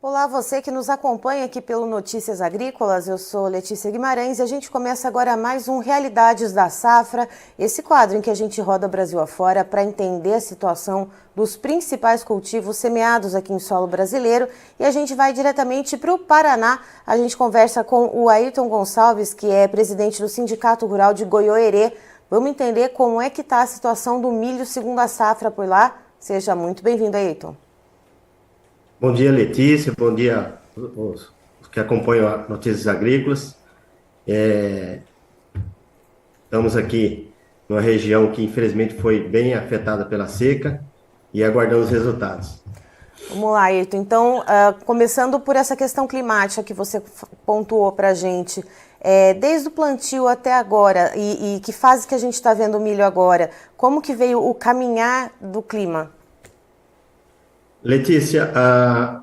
Olá, você que nos acompanha aqui pelo Notícias Agrícolas, eu sou Letícia Guimarães e a gente começa agora mais um Realidades da Safra, esse quadro em que a gente roda Brasil afora para entender a situação dos principais cultivos semeados aqui em solo brasileiro, e a gente vai diretamente para o Paraná. A gente conversa com o Ayrton Gonçalves, que é presidente do Sindicato Rural de Goiôerê. Vamos entender como é que está a situação do milho segunda safra por lá. Seja muito bem-vindo, Ayrton. Bom dia, Letícia. Bom dia os que acompanham a Notícias Agrícolas. Estamos aqui numa região que infelizmente foi bem afetada pela seca e aguardando os resultados. Vamos lá, Ayrton. Então, começando por essa questão climática que você pontuou para a gente, desde o plantio até agora, e que fase que a gente está vendo o milho agora, como que veio o caminhar do clima? Letícia,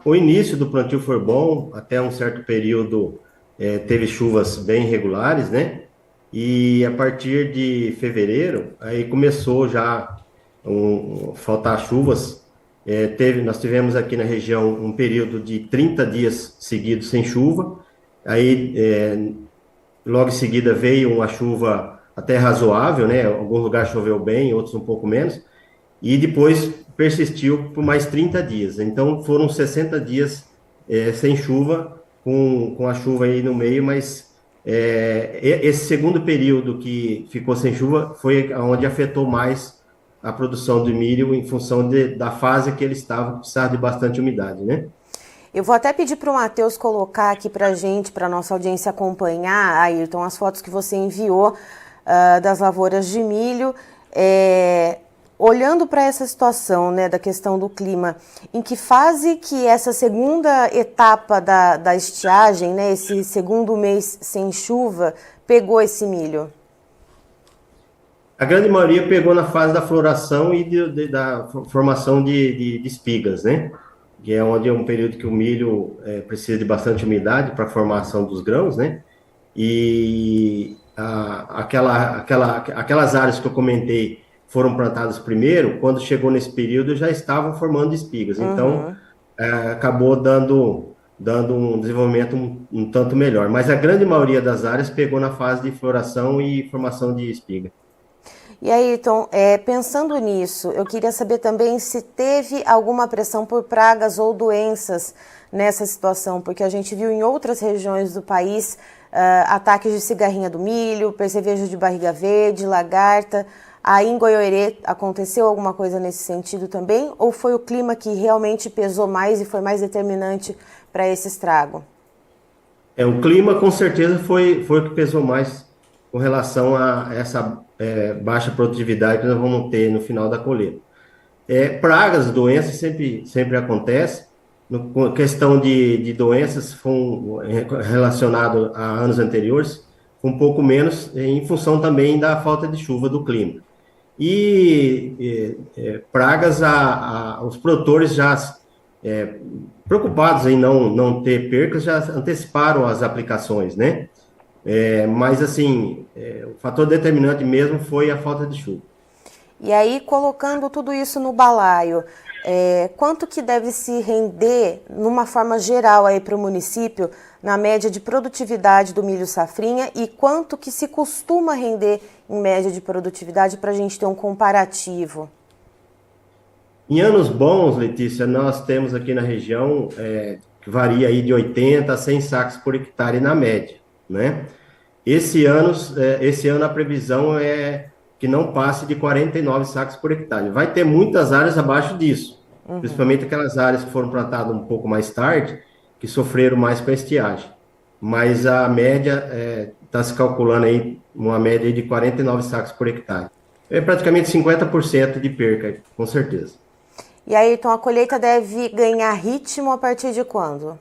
o início do plantio foi bom, até um certo período teve chuvas bem regulares, né? E a partir de fevereiro, aí começou já faltar chuvas. Nós tivemos aqui na região um período de 30 dias seguidos sem chuva, aí logo em seguida veio uma chuva até razoável, né? Alguns lugares choveu bem, outros um pouco menos, e depois persistiu por mais 30 dias. Então foram 60 dias sem chuva, com a chuva aí no meio, mas esse segundo período que ficou sem chuva foi onde afetou mais a produção do milho em função da fase que ele estava, precisava de bastante umidade, né? Eu vou até pedir para o Matheus colocar aqui para a gente, para a nossa audiência acompanhar, Ayrton, as fotos que você enviou das lavouras de milho. Olhando para essa situação, né, da questão do clima, em que fase que essa segunda etapa da estiagem, né, esse segundo mês sem chuva, pegou esse milho? A grande maioria pegou na fase da floração e da formação de espigas, né? Que é onde é um período que o milho precisa de bastante umidade para a formação dos grãos, né? E aquelas áreas que eu comentei foram plantadas primeiro, quando chegou nesse período já estavam formando espigas. Então, acabou dando um desenvolvimento um tanto melhor. Mas a grande maioria das áreas pegou na fase de floração e formação de espiga. E aí, Tom, pensando nisso, eu queria saber também se teve alguma pressão por pragas ou doenças nessa situação, porque a gente viu em outras regiões do país ataques de cigarrinha do milho, percevejo de barriga verde, lagarta. Aí em Goiôerê aconteceu alguma coisa nesse sentido também? Ou foi o clima que realmente pesou mais e foi mais determinante para esse estrago? O clima com certeza foi o que pesou mais com relação a essa baixa produtividade que nós vamos ter no final da colheita. Pragas, doenças sempre acontecem. Questão de doenças relacionado a anos anteriores, um pouco menos, em função também da falta de chuva do clima. Pragas, os produtores já preocupados em não ter percas, já anteciparam as aplicações, né? Mas, assim, o fator determinante mesmo foi a falta de chuva. E aí, colocando tudo isso no balaio, quanto que deve se render, numa forma geral, aí para o município, na média de produtividade do milho safrinha, e quanto que se costuma render em média de produtividade para a gente ter um comparativo? Em anos bons, Letícia, nós temos aqui na região que varia aí de 80 a 100 sacos por hectare na média, né? Esse ano a previsão é que não passe de 49 sacos por hectare. Vai ter muitas áreas abaixo disso, principalmente aquelas áreas que foram plantadas um pouco mais tarde, que sofreram mais com a estiagem. Mas a média está se calculando aí uma média aí de 49 sacos por hectare. É praticamente 50% de perca, com certeza. E aí, então, a colheita deve ganhar ritmo a partir de quando?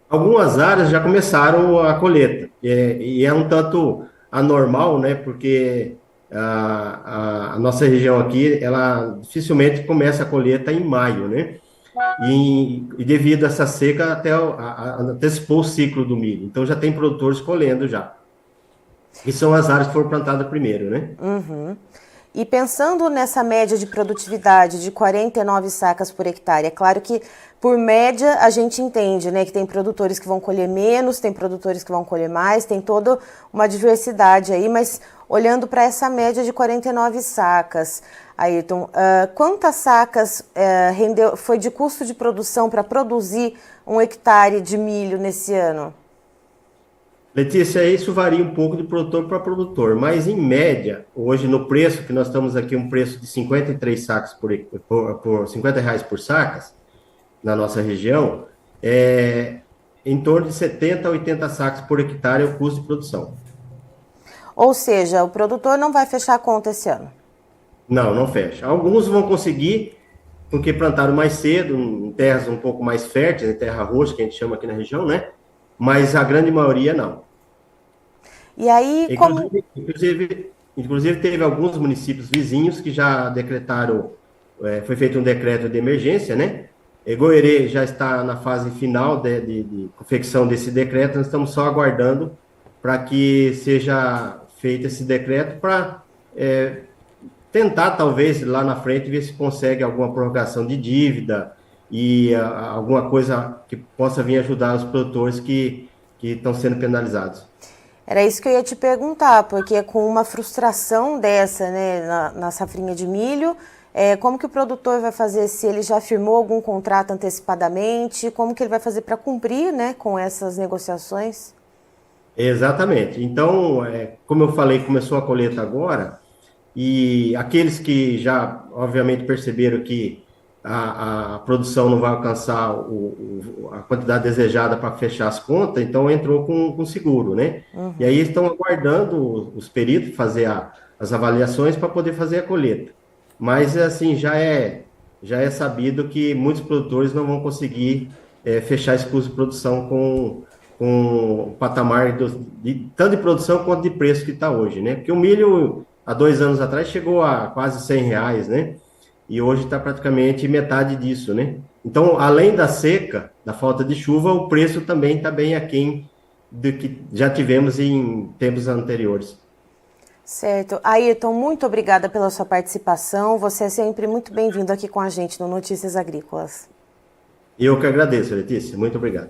Algumas áreas já começaram a colheita, e é um tanto anormal, né? Porque a nossa região aqui, ela dificilmente começa a colheita em maio, né? E devido a essa seca, antecipou o ciclo do milho. Então já tem produtores colhendo já. E são as áreas que foram plantadas primeiro, né? Uhum. E pensando nessa média de produtividade de 49 sacas por hectare, é claro que por média a gente entende, né, que tem produtores que vão colher menos, tem produtores que vão colher mais, tem toda uma diversidade aí, mas olhando para essa média de 49 sacas, Ayrton, quantas sacas foi de custo de produção para produzir um hectare de milho nesse ano? Letícia, isso varia um pouco de produtor para produtor, mas em média, hoje no preço, que nós estamos aqui, um preço de 53 sacos por R$ 50 por sacas, na nossa região, em torno de 70 a 80 sacos por hectare é o custo de produção. Ou seja, o produtor não vai fechar a conta esse ano? Não, não fecha. Alguns vão conseguir, porque plantaram mais cedo, em terras um pouco mais férteis, em terra roxa, que a gente chama aqui na região, né? Mas a grande maioria não. E aí, Inclusive, teve alguns municípios vizinhos que já decretaram, foi feito um decreto de emergência, né? Goierê já está na fase final de confecção desse decreto, nós estamos só aguardando para que seja feito esse decreto para tentar, talvez, lá na frente, ver se consegue alguma prorrogação de dívida e alguma coisa que possa vir ajudar os produtores que estão sendo penalizados. Era isso que eu ia te perguntar, porque com uma frustração dessa, né, na safrinha de milho, como que o produtor vai fazer, se ele já firmou algum contrato antecipadamente, como que ele vai fazer para cumprir, né, com essas negociações? Exatamente. Então, como eu falei, começou a colheita agora, e aqueles que já, obviamente, perceberam que a produção não vai alcançar a quantidade desejada para fechar as contas, então entrou com seguro, né? Uhum. E aí estão aguardando os peritos fazer as avaliações para poder fazer a colheita. Mas, assim, já é sabido que muitos produtores não vão conseguir fechar esse custo de produção com o patamar tanto de produção quanto de preço que está hoje, né? Porque o milho, há 2 anos atrás, chegou a quase R$ 100, né? E hoje está praticamente metade disso, né? Então, além da seca, da falta de chuva, o preço também está bem aquém do que já tivemos em tempos anteriores. Certo. Ayrton, muito obrigada pela sua participação. Você é sempre muito bem-vindo aqui com a gente no Notícias Agrícolas. Eu que agradeço, Letícia. Muito obrigado.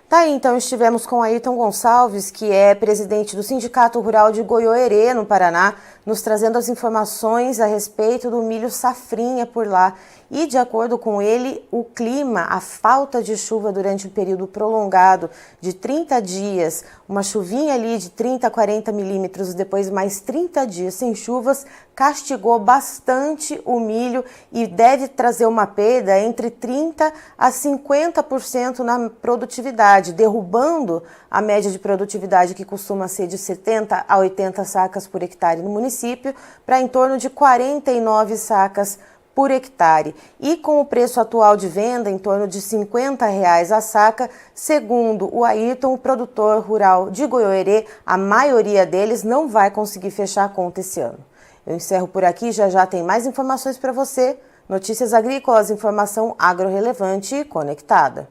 Tá aí, então estivemos com Ayrton Gonçalves, que é presidente do Sindicato Rural de Goiôerê, no Paraná, nos trazendo as informações a respeito do milho safrinha por lá. E, de acordo com ele, o clima, a falta de chuva durante um período prolongado de 30 dias, uma chuvinha ali de 30 a 40 milímetros, depois mais 30 dias sem chuvas, castigou bastante o milho e deve trazer uma perda entre 30% a 50% na produtividade, derrubando a média de produtividade que costuma ser de 70 a 80 sacas por hectare no município, para em torno de 49 sacas por hectare. E com o preço atual de venda, em torno de R$ 50 a saca, segundo o Ayrton, o produtor rural de Goiôerê, a maioria deles não vai conseguir fechar a conta esse ano. Eu encerro por aqui, já tem mais informações para você. Notícias Agrícolas, informação agro-relevante e conectada.